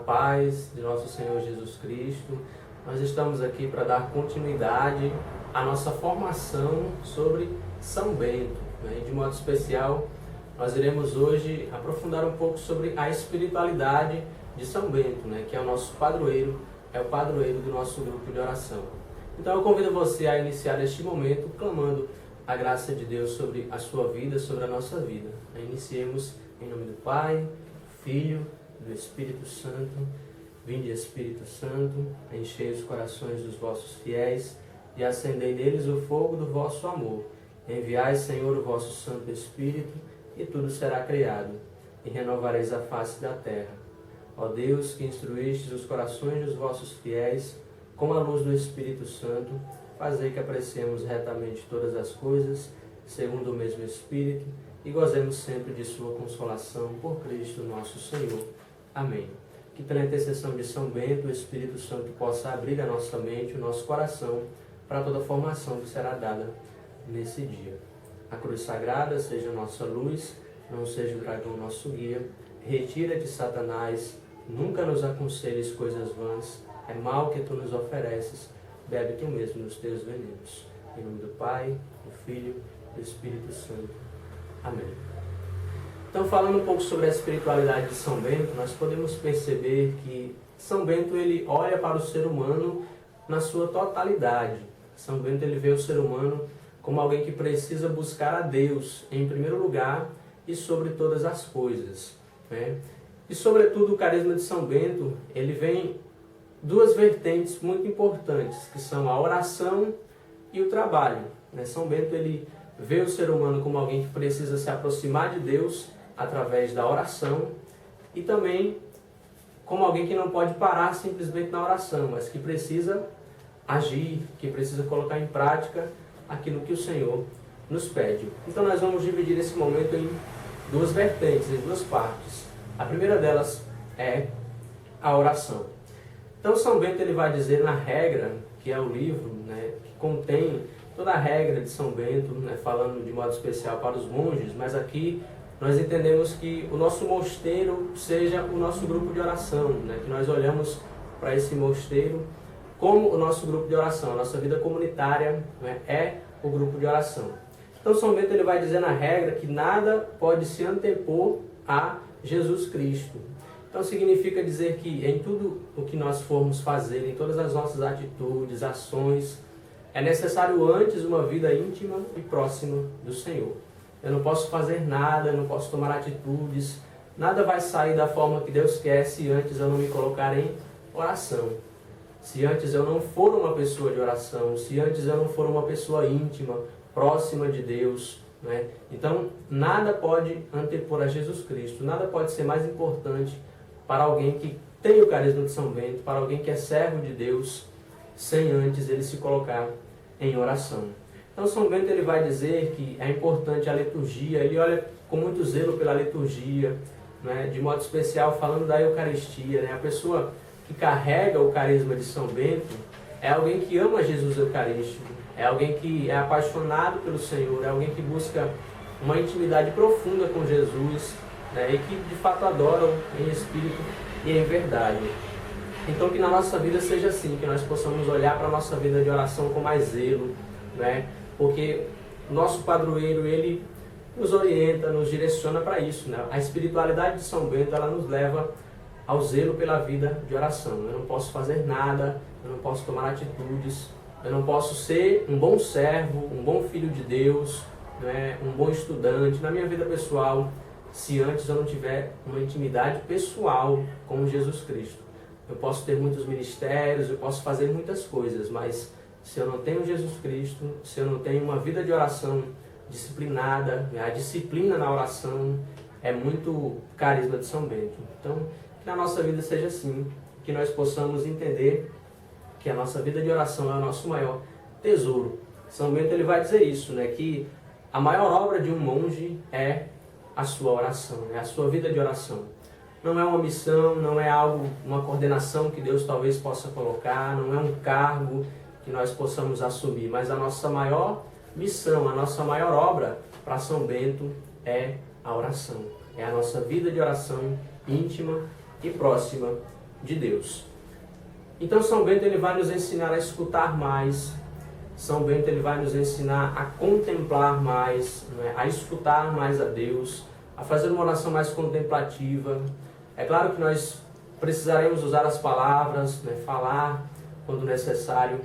paz de nosso Senhor Jesus Cristo. Nós estamos aqui para dar continuidade à nossa formação sobre São Bento, né? De modo especial, nós iremos hoje aprofundar um pouco sobre a espiritualidade de São Bento, né? Que é o nosso padroeiro, é o padroeiro do nosso grupo de oração. Então eu convido você a iniciar este momento clamando a graça de Deus sobre a sua vida, sobre a nossa vida. Iniciemos em nome do Pai, do Filho, do Espírito Santo. Vinde, Espírito Santo, enchei os corações dos vossos fiéis e acendei neles o fogo do vosso amor. Enviai, Senhor, o vosso Santo Espírito, e tudo será criado, e renovareis a face da terra. Ó Deus, que instruístes os corações dos vossos fiéis com a luz do Espírito Santo, fazei que apreciemos retamente todas as coisas, segundo o mesmo Espírito, e gozemos sempre de sua consolação, por Cristo nosso Senhor. Amém. Que pela intercessão de São Bento, o Espírito Santo possa abrir a nossa mente, o nosso coração, para toda a formação que será dada nesse dia. A cruz sagrada seja nossa luz, não seja o dragão nosso guia. Retira-te, Satanás, nunca nos aconselhes coisas vãs, é mal que tu nos ofereces, bebe tu mesmo nos teus venenos. Em nome do Pai, do Filho e do Espírito Santo. Amém. Então, falando um pouco sobre a espiritualidade de São Bento, nós podemos perceber que São Bento ele olha para o ser humano na sua totalidade. São Bento ele vê o ser humano como alguém que precisa buscar a Deus em primeiro lugar e sobre todas as coisas, né? E sobretudo o carisma de São Bento, ele vem duas vertentes muito importantes, que são a oração e o trabalho, né? São Bento ele vê o ser humano como alguém que precisa se aproximar de Deus através da oração e também como alguém que não pode parar simplesmente na oração, mas que precisa agir, que precisa colocar em prática aquilo que o Senhor nos pede. Então nós vamos dividir esse momento em duas vertentes, em duas partes. A primeira delas é a oração. Então São Bento ele vai dizer na regra, que é o livro, né, que contém toda a regra de São Bento, né, falando de modo especial para os monges, mas aqui nós entendemos que o nosso mosteiro seja o nosso grupo de oração, né, que nós olhamos para esse mosteiro como o nosso grupo de oração. A nossa vida comunitária, né, é o grupo de oração. Então São Bento ele vai dizer na regra que nada pode se antepor a Jesus Cristo. Então significa dizer que em tudo o que nós formos fazer, em todas as nossas atitudes, ações, é necessário antes uma vida íntima e próxima do Senhor. Eu não posso fazer nada, eu não posso tomar atitudes, nada vai sair da forma que Deus quer se antes eu não me colocar em oração. Se antes eu não for uma pessoa de oração, se antes eu não for uma pessoa íntima, próxima de Deus, né? Então, nada pode antepor a Jesus Cristo, nada pode ser mais importante para alguém que tem o carisma de São Bento, para alguém que é servo de Deus, sem antes ele se colocar em oração. Então, São Bento ele vai dizer que é importante a liturgia, ele olha com muito zelo pela liturgia, né? De modo especial falando da Eucaristia, né? A pessoa que carrega o carisma de São Bento é alguém que ama Jesus Eucarístico, é alguém que é apaixonado pelo Senhor, é alguém que busca uma intimidade profunda com Jesus, né, e que de fato adoram em espírito e em verdade. Então que na nossa vida seja assim, que nós possamos olhar para a nossa vida de oração com mais zelo, né, porque o nosso padroeiro ele nos orienta, nos direciona para isso, né? A espiritualidade de São Bento ela nos leva ao zelo pela vida de oração. Eu não posso fazer nada, eu não posso tomar atitudes, eu não posso ser um bom servo, um bom filho de Deus, né, um bom estudante na minha vida pessoal, se antes eu não tiver uma intimidade pessoal com Jesus Cristo. Eu posso ter muitos ministérios, eu posso fazer muitas coisas, mas se eu não tenho Jesus Cristo, se eu não tenho uma vida de oração disciplinada, a disciplina na oração é muito carisma de São Bento. Então, que na nossa vida seja assim, que nós possamos entender que a nossa vida de oração é o nosso maior tesouro. São Bento ele vai dizer isso, né, que a maior obra de um monge é a sua oração, é a sua vida de oração. Não é uma missão, não é algo, uma coordenação que Deus talvez possa colocar, não é um cargo que nós possamos assumir, mas a nossa maior missão, a nossa maior obra para São Bento é a oração. É a nossa vida de oração íntima e próxima de Deus. Então São Bento ele vai nos ensinar a escutar mais, São Bento ele vai nos ensinar a contemplar mais, né? A escutar mais a Deus, a fazer uma oração mais contemplativa. É claro que nós precisaremos usar as palavras, né? Falar quando necessário,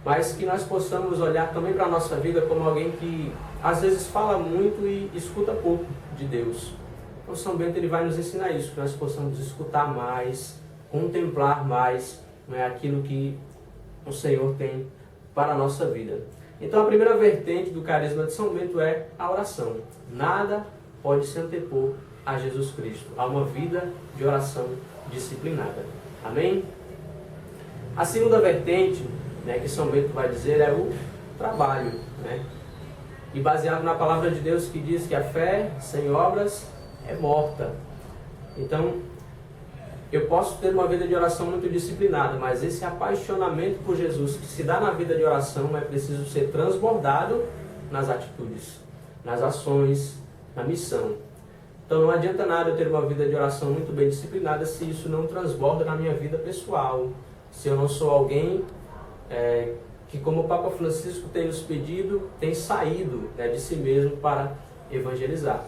mas que nós possamos olhar também para a nossa vida como alguém que às vezes fala muito e escuta pouco de Deus. Então São Bento ele vai nos ensinar isso, que nós possamos escutar mais, contemplar mais, né, aquilo que o Senhor tem para a nossa vida. Então a primeira vertente do carisma de São Bento é a oração. Nada pode se antepor a Jesus Cristo, a uma vida de oração disciplinada. Amém? A segunda vertente, né, que São Bento vai dizer é o trabalho, né? E baseado na palavra de Deus que diz que a fé sem obras é morta. Então, eu posso ter uma vida de oração muito disciplinada, mas esse apaixonamento por Jesus que se dá na vida de oração é preciso ser transbordado nas atitudes, nas ações, na missão. Então não adianta nada eu ter uma vida de oração muito bem disciplinada se isso não transborda na minha vida pessoal. Se eu não sou alguém que, como o Papa Francisco tem nos pedido, tem saído, né, de si mesmo para evangelizar.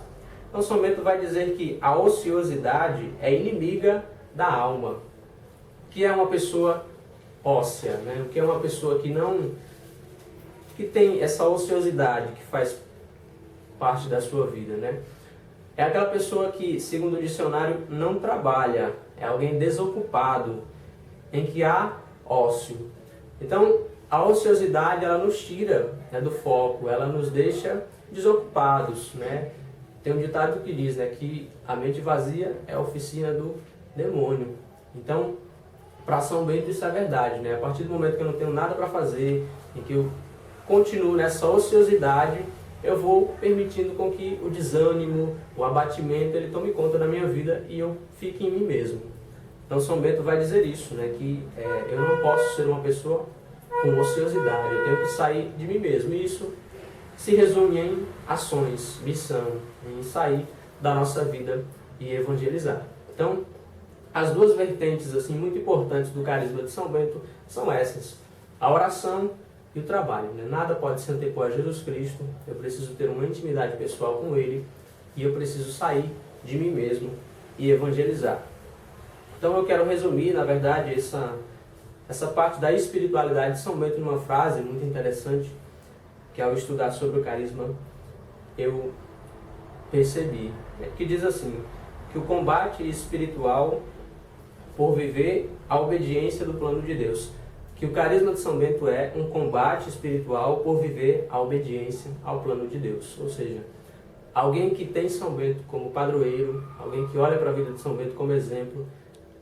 Então São Bento vai dizer que a ociosidade é inimiga da alma. O que é uma pessoa óssea, né? O que é uma pessoa que tem essa ociosidade que faz parte da sua vida, né? É aquela pessoa que, segundo o dicionário, não trabalha, é alguém desocupado, em que há ócio. Então, a ociosidade ela nos tira, né, do foco, ela nos deixa desocupados, né? Tem um ditado que diz, né, que a mente vazia é a oficina do demônio. Então, para São Bento isso é verdade, né? A partir do momento que eu não tenho nada para fazer, em que eu continuo nessa ociosidade, eu vou permitindo com que o desânimo, o abatimento, ele tome conta da minha vida e eu fique em mim mesmo. Então São Bento vai dizer isso, né? Que eu não posso ser uma pessoa com ociosidade, eu tenho que sair de mim mesmo. E isso se resume em ações, missão, em sair da nossa vida e evangelizar. Então, as duas vertentes assim muito importantes do carisma de São Bento são essas: a oração e o trabalho, né? Nada pode se antepor a Jesus Cristo. Eu preciso ter uma intimidade pessoal com Ele e eu preciso sair de mim mesmo e evangelizar. Então eu quero resumir, na verdade, essa parte da espiritualidade de São Bento numa frase muito interessante, que ao estudar sobre o carisma eu percebi, que diz assim, que o combate espiritual por viver a obediência do plano de Deus. Que o carisma de São Bento é um combate espiritual por viver a obediência ao plano de Deus. Ou seja, alguém que tem São Bento como padroeiro, alguém que olha para a vida de São Bento como exemplo,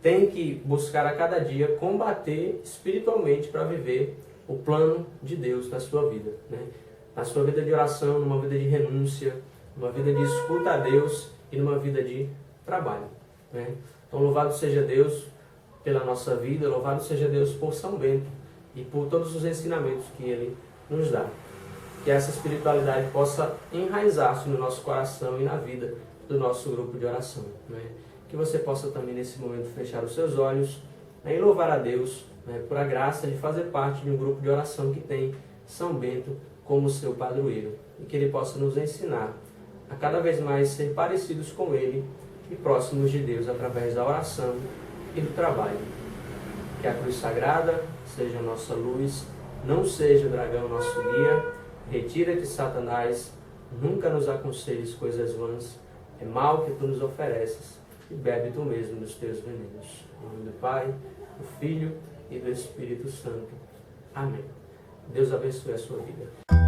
tem que buscar a cada dia combater espiritualmente para viver o plano de Deus na sua vida, né? Na sua vida de oração, numa vida de renúncia, numa vida de escuta a Deus e numa vida de trabalho, né? Então louvado seja Deus pela nossa vida, louvado seja Deus por São Bento e por todos os ensinamentos que Ele nos dá. Que essa espiritualidade possa enraizar-se no nosso coração e na vida do nosso grupo de oração, né? Que você possa também nesse momento fechar os seus olhos, né, e louvar a Deus, né, por a graça de fazer parte de um grupo de oração que tem São Bento como seu padroeiro. E que Ele possa nos ensinar a cada vez mais ser parecidos com Ele e próximos de Deus através da oração e do trabalho. Que a cruz sagrada seja a nossa luz, não seja o dragão nosso guia. Retira-te, Satanás, nunca nos aconselhes coisas vãs, é mal que tu nos ofereces, e bebe tu mesmo dos teus venenos. Em nome do Pai, do Filho e do Espírito Santo. Amém. Deus abençoe a sua vida.